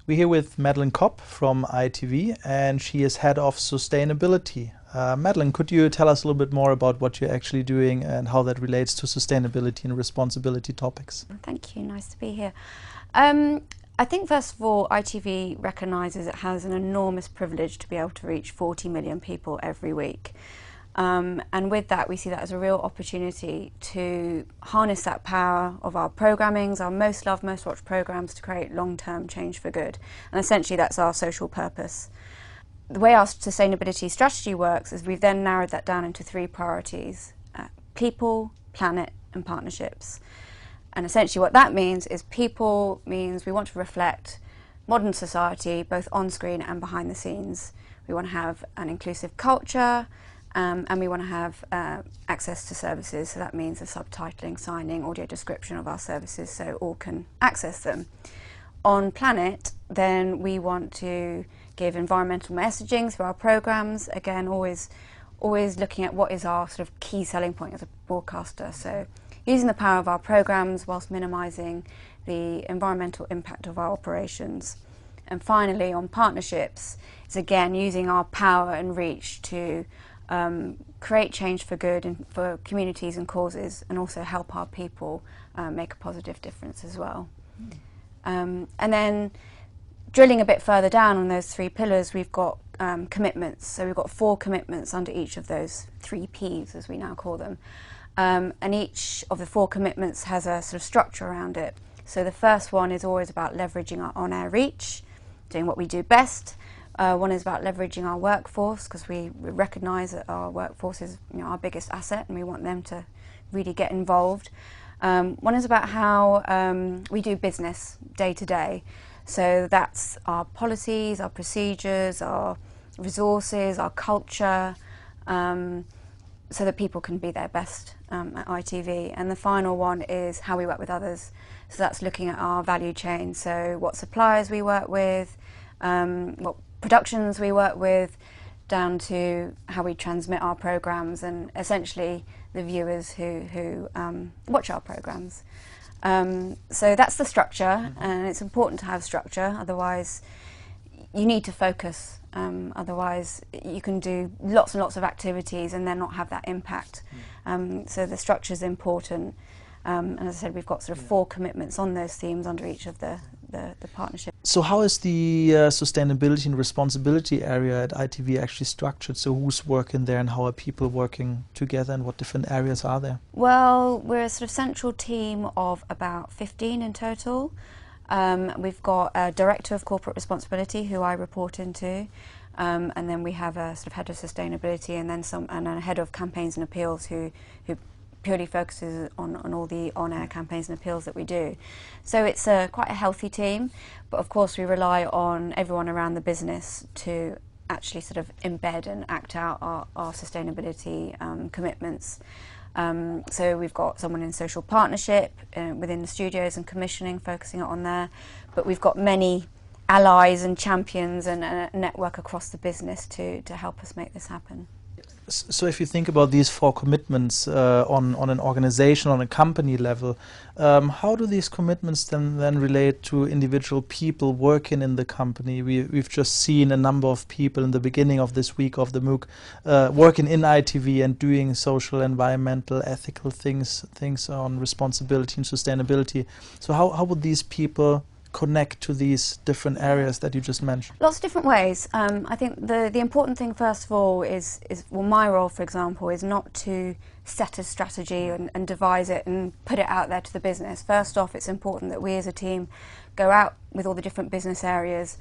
We're here with Madeline Kopp from ITV, and she is Head of Sustainability. Madeline, could you tell us a little bit more about what you're actually doing and how that relates to sustainability and responsibility topics? Thank you, nice to be here. I think first of all, ITV recognises it has an enormous privilege to be able to reach 40 million people every week. And with that, we see that as a real opportunity to harness that power of our programmings, our most loved, most watched programmes, to create long-term change for good. And essentially that's our social purpose. The way our sustainability strategy works is we've then narrowed that down into 3 priorities: people, planet and partnerships. And essentially what that means is people means we want to reflect modern society both on screen and behind the scenes. We want to have an inclusive culture, and we want to have access to services, so that means the subtitling, signing, audio description of our services so all can access them. On planet, then we want to give environmental messaging through our programmes, again always looking at what is our sort of key selling point as a broadcaster, so using the power of our programmes whilst minimising the environmental impact of our operations. And finally, on partnerships, it's again using our power and reach to create change for good and for communities and causes, and also help our people make a positive difference as well. And then drilling a bit further down on those 3 pillars, we've got commitments. So we've got 4 commitments under each of those 3 Ps, as we now call them. And each of the 4 commitments has a sort of structure around it. So the first one is always about leveraging our on-air reach, doing what we do best. One is about leveraging our workforce, because we recognise that our workforce is our biggest asset and we want them to really get involved. One is about how we do business day to day. So that's our policies, our procedures, our resources, our culture, so that people can be their best at ITV. And the final one is how we work with others. So that's looking at our value chain, so what suppliers we work with, what productions we work with, down to how we transmit our programmes, and essentially the viewers who watch our programmes. So that's the structure, and it's important to have structure, otherwise you need to focus, otherwise you can do lots and lots of activities and then not have that impact. So the structure is important, and as I said, we've got sort of 4 commitments on those themes under each of the partnership. So how is the sustainability and responsibility area at ITV actually structured? So who's working there and how are people working together, and what different areas are there? Well, we're a sort of central team of about 15 in total. We've got a Director of Corporate Responsibility who I report into, and then we have a sort of Head of Sustainability, and then a Head of Campaigns and Appeals who purely focuses on all the on-air campaigns and appeals that we do. So it's quite a healthy team, but of course we rely on everyone around the business to actually sort of embed and act out our sustainability commitments. So we've got someone in social partnership within the studios and commissioning, focusing on there, but we've got many allies and champions and a network across the business to help us make this happen. So if you think about these 4 commitments on an organization, on a company level, how do these commitments then relate to individual people working in the company? We've just seen a number of people in the beginning of this week of the MOOC working in ITV and doing social, environmental, ethical things on responsibility and sustainability. So how would these people connect to these different areas that you just mentioned? Lots of different ways. I think the important thing first of all is well, my role, for example, is not to set a strategy and devise it and put it out there to the business. First off, it's important that we as a team go out with all the different business areas,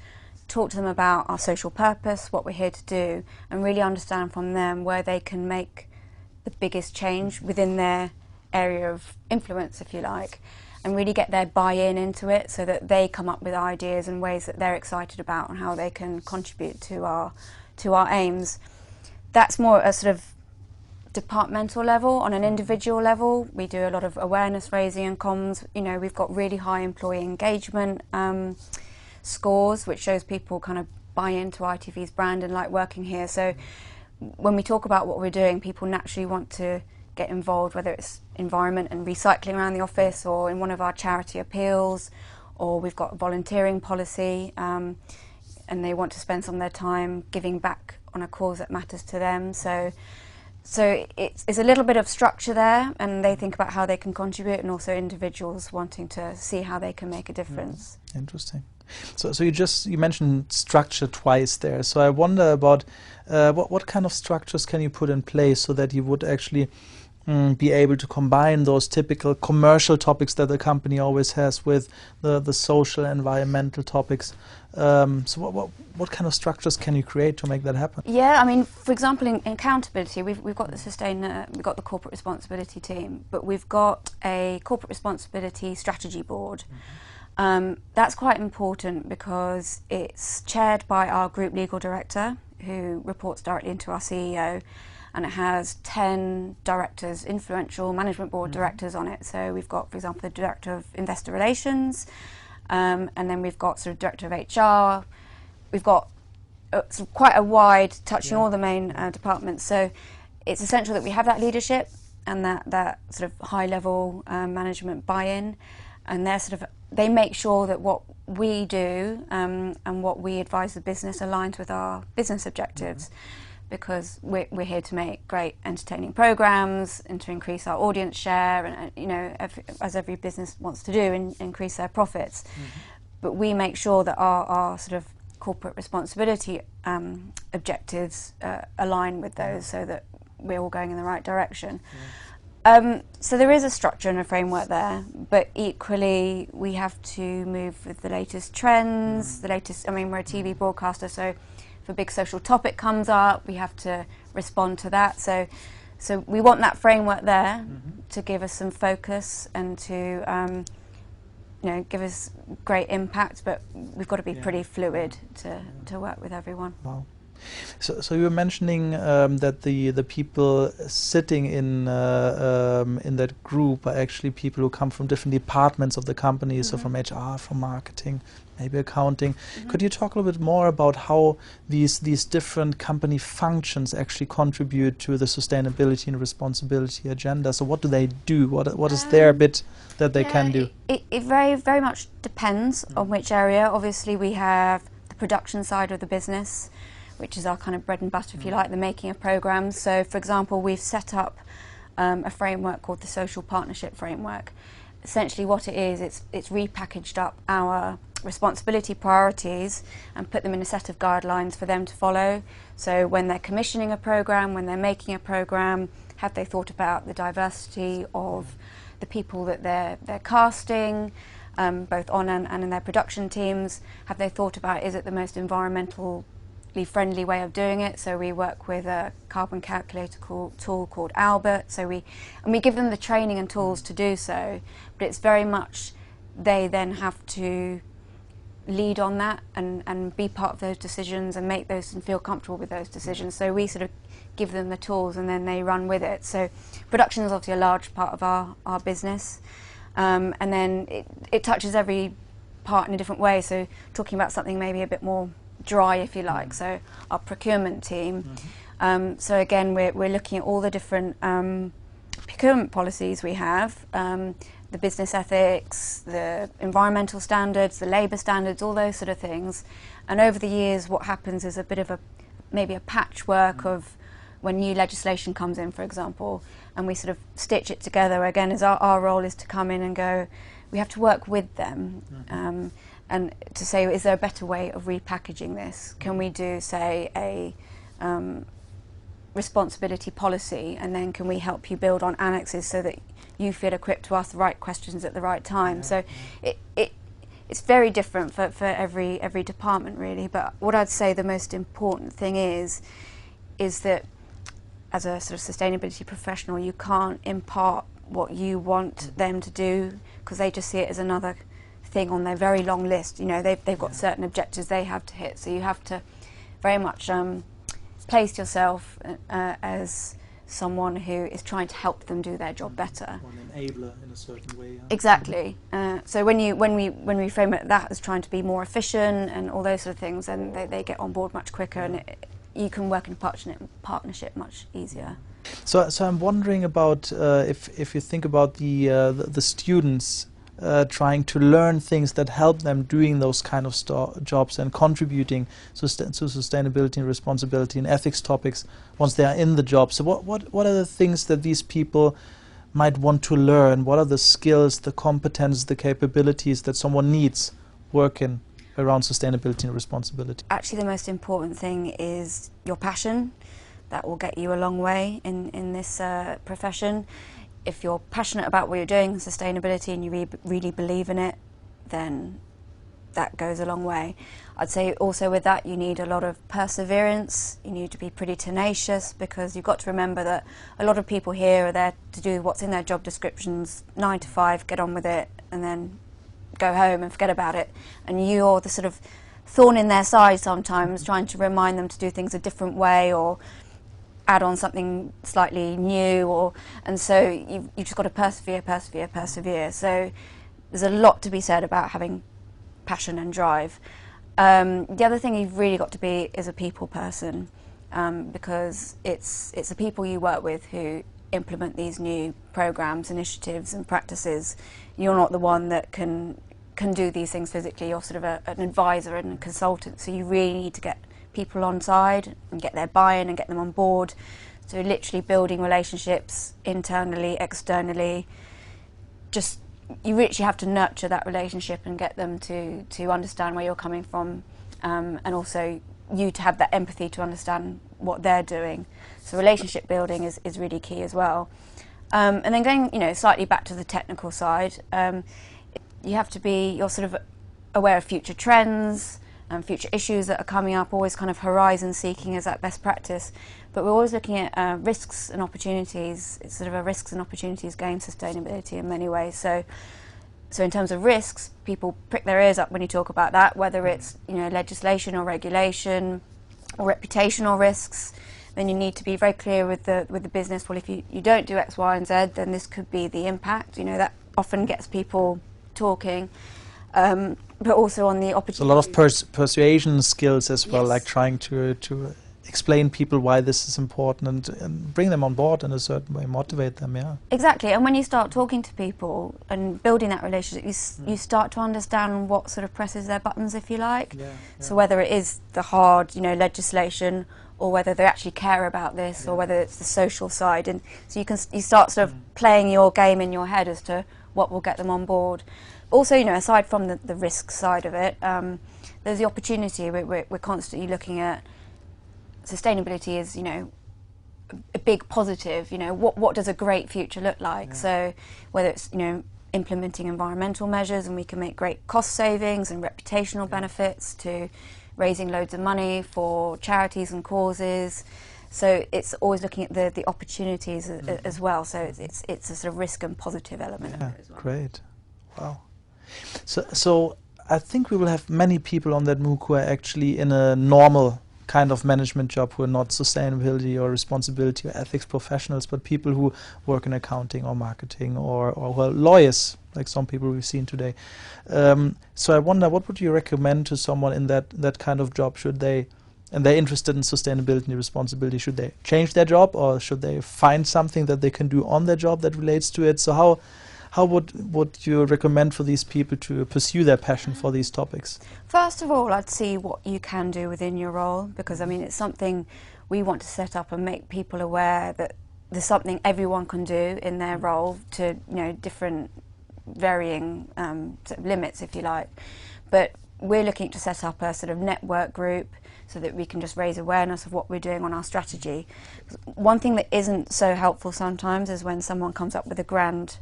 talk to them about our social purpose, what we're here to do, and really understand from them where they can make the biggest change within their area of influence, if you like, and really get their buy-in into it, so that they come up with ideas and ways that they're excited about and how they can contribute to our aims. That's more at a sort of departmental level. On an individual level, we do a lot of awareness raising and comms. We've got really high employee engagement scores, which shows people kind of buy into ITV's brand and like working here. So when we talk about what we're doing, people naturally want to get involved, whether it's environment and recycling around the office, or in one of our charity appeals, or we've got a volunteering policy, and they want to spend some of their time giving back on a cause that matters to them. So it's a little bit of structure there, and they think about how they can contribute, and also individuals wanting to see how they can make a difference. Interesting. So you mentioned structure twice there. So I wonder about what kind of structures can you put in place so that you would actually be able to combine those typical commercial topics that the company always has with the social, environmental topics. So what kind of structures can you create to make that happen? Yeah, I mean, for example, in accountability, we've got we've got the corporate responsibility team, but we've got a corporate responsibility strategy board. That's quite important because it's chaired by our group legal director, who reports directly into our CEO, and it has 10 directors, influential management board directors on it. So we've got, for example, the director of investor relations, and then we've got sort of director of HR. We've got sort of quite a wide, touching all the main departments. So it's essential that we have that leadership and that sort of high level management buy-in, and they make sure that what we do and what we advise the business aligns with our business objectives. Because we're here to make great entertaining programs and to increase our audience share, and as every business wants to do, increase their profits. But we make sure that our sort of corporate responsibility objectives align with those, so that we're all going in the right direction. So there is a structure and a framework there, but equally we have to move with the latest trends, the latest. I mean, we're a TV broadcaster, so if a big social topic comes up, we have to respond to that. So we want that framework there to give us some focus and to give us great impact. But we've got to be pretty fluid to work with everyone. Wow. So you were mentioning that the people sitting in that group are actually people who come from different departments of the company, so from HR, from marketing, maybe accounting. Could you talk a little bit more about how these different company functions actually contribute to the sustainability and responsibility agenda? So what do they do? What is their bit that they can do? It very, very much depends on which area. Obviously, we have the production side of the business, which is our kind of bread and butter, if you like, the making of programs. So, for example, we've set up a framework called the Social Partnership Framework. Essentially what it is, it's repackaged up our responsibility priorities and put them in a set of guidelines for them to follow. So when they're commissioning a program, when they're making a program, have they thought about the diversity of the people that they're casting, both on and in their production teams? Have they thought about, is it the most environmental friendly way of doing it? So we work with a carbon calculator tool called Albert. So we give them the training and tools to do so, but it's very much they then have to lead on that and be part of those decisions and make those and feel comfortable with those decisions. So we sort of give them the tools and then they run with it. So production is obviously a large part of our business, and then it touches every part in a different way. So talking about something maybe a bit more dry, if you like, so our procurement team. So again, we're looking at all the different procurement policies we have, the business ethics, the environmental standards, the labour standards, all those sort of things. And over the years, what happens is a bit of maybe a patchwork of when new legislation comes in, for example, and we sort of stitch it together. Again, as our role is to come in and go, we have to work with them. And to say, is there a better way of repackaging this? Can we do, say, a responsibility policy, and then can we help you build on annexes so that you feel equipped to ask the right questions at the right time? So it's very different for every department, really. But what I'd say the most important thing is that as a sort of sustainability professional, you can't impart what you want them to do, because they just see it as another thing on their very long list. They've got certain objectives they have to hit, so you have to very much place yourself as someone who is trying to help them do their job better. One enabler in a certain way. Exactly. So when we frame it that as trying to be more efficient and all those sort of things, then they get on board much quicker, and you can work in partnership much easier. So I'm wondering about if you think about the students trying to learn things that help them doing those kind of jobs and contributing to sustainability and responsibility and ethics topics once they are in the job. So what are the things that these people might want to learn? What are the skills, the competence, the capabilities that someone needs working around sustainability and responsibility? Actually, the most important thing is your passion. That will get you a long way in this profession. If you're passionate about what you're doing, sustainability, and you really believe in it, then that goes a long way. I'd say also with that you need a lot of perseverance. You need to be pretty tenacious, because you've got to remember that a lot of people here are there to do what's in their job descriptions, 9 to 5, get on with it, and then go home and forget about it. And you're the sort of thorn in their side sometimes, trying to remind them to do things a different way or add on something slightly new, and so you've just got to persevere. So there's a lot to be said about having passion and drive. The other thing you've really got to be is a people person, because it's the people you work with who implement these new programs, initiatives and practices. You're not the one that can do these things physically. You're sort of an advisor and a consultant, so you really need to get people on side and get their buy-in and get them on board. So literally building relationships internally, externally. Just you literally have to nurture that relationship and get them to understand where you're coming from, and also you to have that empathy to understand what they're doing. So relationship building is really key as well. And then going slightly back to the technical side, you have to be, you're sort of aware of future trends and future issues that are coming up, always kind of horizon seeking as that best practice. But we're always looking at risks and opportunities. It's sort of a risks and opportunities game, sustainability, in many ways. So in terms of risks, people prick their ears up when you talk about that, whether it's legislation or regulation or reputational risks. Then you need to be very clear with the business. Well, if you don't do X, Y, and Z, then this could be the impact. That often gets people talking. But also on the opportunity. So a lot of persuasion skills as well, yes. like trying to explain people why this is important and bring them on board in a certain way, motivate them, yeah. Exactly, and when you start talking to people and building that relationship, you start to understand what sort of presses their buttons, if you like. Yeah. So whether it is the hard, legislation, or whether they actually care about this, or whether it's the social side, and so you start sort of playing your game in your head as to what will get them on board. Also, aside from the risk side of it, there's the opportunity. We're constantly looking at sustainability is, a big positive. What does a great future look like? Yeah. So whether it's, implementing environmental measures, and we can make great cost savings and reputational benefits, to raising loads of money for charities and causes. So it's always looking at the opportunities as well. So it's a sort of risk and positive element of it as well. Great. Wow. So I think we will have many people on that MOOC who are actually in a normal kind of management job, who are not sustainability or responsibility or ethics professionals, but people who work in accounting or marketing or well, lawyers, like some people we've seen today. So I wonder, what would you recommend to someone in that kind of job? And they're interested in sustainability and responsibility, should they change their job, or should they find something that they can do on their job that relates to it? So how would you recommend for these people to pursue their passion for these topics? First of all, I'd see what you can do within your role, because it's something we want to set up and make people aware that there's something everyone can do in their role to different varying sort of limits, if you like. But we're looking to set up a sort of network group so that we can just raise awareness of what we're doing on our strategy. One thing that isn't so helpful sometimes is when someone comes up with a grand.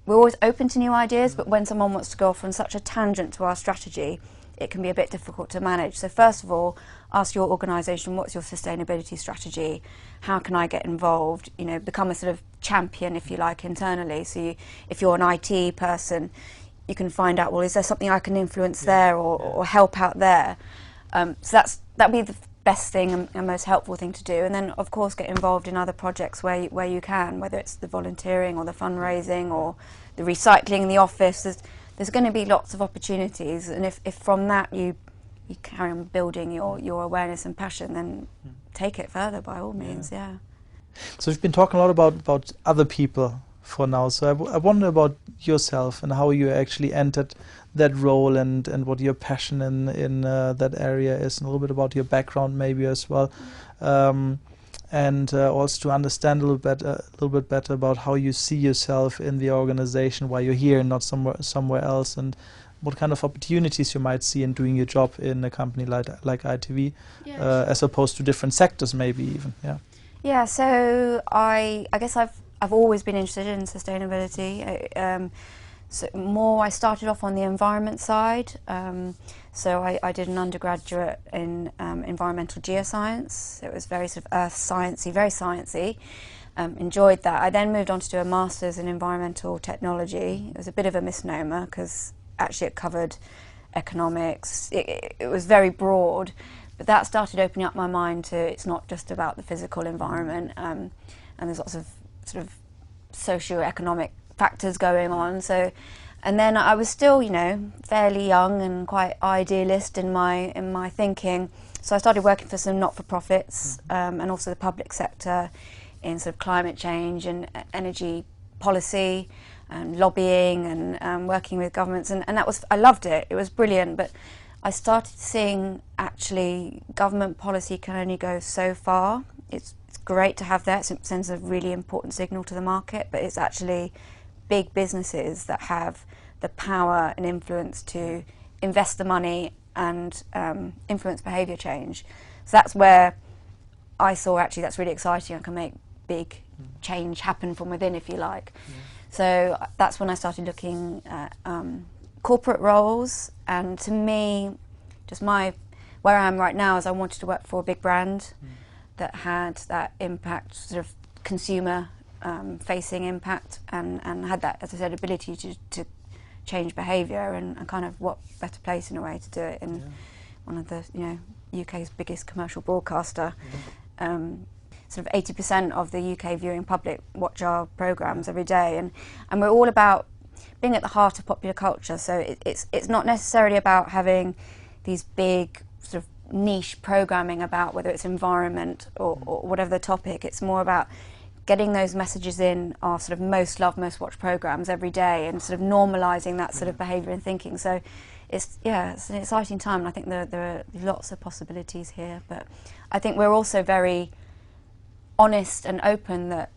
We're always open to new ideas, but when someone wants to go off on such a tangent to our strategy, it can be a bit difficult to manage. So first of all, ask your organisation, what's your sustainability strategy? How can I get involved? Become a sort of champion, if you like, internally. So if you're an IT person, you can find out, well, is there something I can influence there or help out there? So that'd be the best thing and most helpful thing to do. And then, of course, get involved in other projects where you can, whether it's the volunteering or the fundraising or the recycling in the office. There's going to be lots of opportunities, and if from that you carry on building your awareness and passion, then take it further by all means. Yeah. So we've been talking a lot about other people for now. So I wonder about yourself and how you actually entered that role, and what your passion in that area is, and a little bit about your background maybe as well. And also to understand a little bit better about how you see yourself in the organization, why you're here and not somewhere else, and what kind of opportunities you might see in doing your job in a company like ITV, as opposed to different sectors maybe even. Yeah. So I guess I've always been interested in sustainability. I started off on the environment side. So I did an undergraduate in environmental geoscience. It was very sort of earth sciencey, very sciencey. Enjoyed that. I then moved on to do a master's in environmental technology. It was a bit of a misnomer because actually it covered economics. It was very broad, but that started opening up my mind to it's not just about the physical environment, and there's lots of sort of socio-economic factors going on. So, and then I was still, fairly young and quite idealist in my thinking. So I started working for some not-for-profits and also the public sector in sort of climate change and energy policy and lobbying and working with governments, and I loved it. It was brilliant, but I started seeing actually government policy can only go so far. It's great to have that, it sends a really important signal to the market, but it's actually big businesses that have the power and influence to invest the money and influence behaviour change. So that's where I saw actually that's really exciting. I can make big change happen from within, if you like. So that's when I started looking at corporate roles, and to me, just where I am right now is I wanted to work for a big brand that had that impact, sort of consumer facing impact, and had that, as I said, ability to change behaviour, and kind of what better place in a way to do it in one of the UK's biggest commercial broadcaster. Sort of 80% of the UK viewing public watch our programmes every day, and we're all about being at the heart of popular culture. So it's not necessarily about having these big sort of niche programming about whether it's environment or whatever the topic. It's more about getting those messages in our sort of most loved, most watched programmes every day, and sort of normalising that sort of behaviour and thinking. So it's an exciting time, and I think there are lots of possibilities here. But I think we're also very honest and open that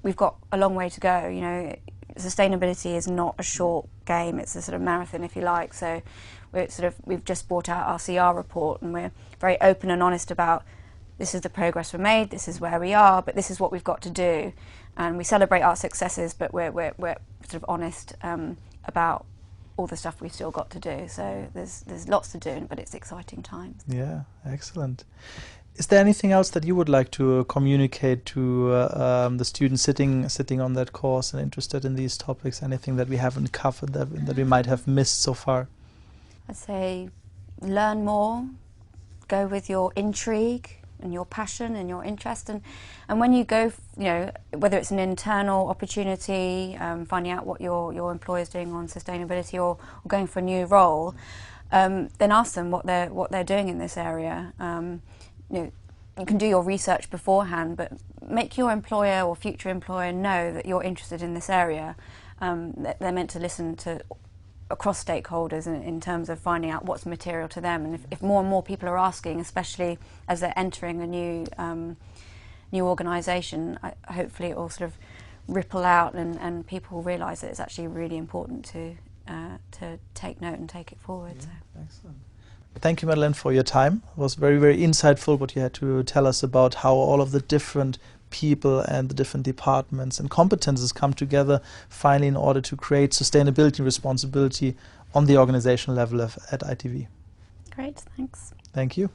we've got a long way to go. Sustainability is not a short game, it's a sort of marathon, if you like. So we've just brought out our CR report, and we're very open and honest about this is the progress we've made, this is where we are, but this is what we've got to do. And we celebrate our successes, but we're sort of honest about all the stuff we've still got to do. So there's lots to do, but it's exciting times. Yeah, excellent. Is there anything else that you would like to communicate to the students sitting on that course and interested in these topics? Anything that we haven't covered that we might have missed so far? I'd say learn more, go with your intrigue and your passion and your interest, and when you go, whether it's an internal opportunity, finding out what your employer's doing on sustainability, or going for a new role, then ask them what they're doing in this area. You can do your research beforehand, but make your employer or future employer know that you're interested in this area. They're meant to listen to across stakeholders in terms of finding out what's material to them. And if more and more people are asking, especially as they're entering a new organisation, hopefully it will sort of ripple out, and people will realise that it's actually really important to take note and take it forward. Yeah, so. Excellent. Thank you, Madeleine, for your time. It was very, very insightful what you had to tell us about how all of the different people and the different departments and competences come together finally in order to create sustainability and responsibility on the organizational level at ITV. Great, thanks. Thank you.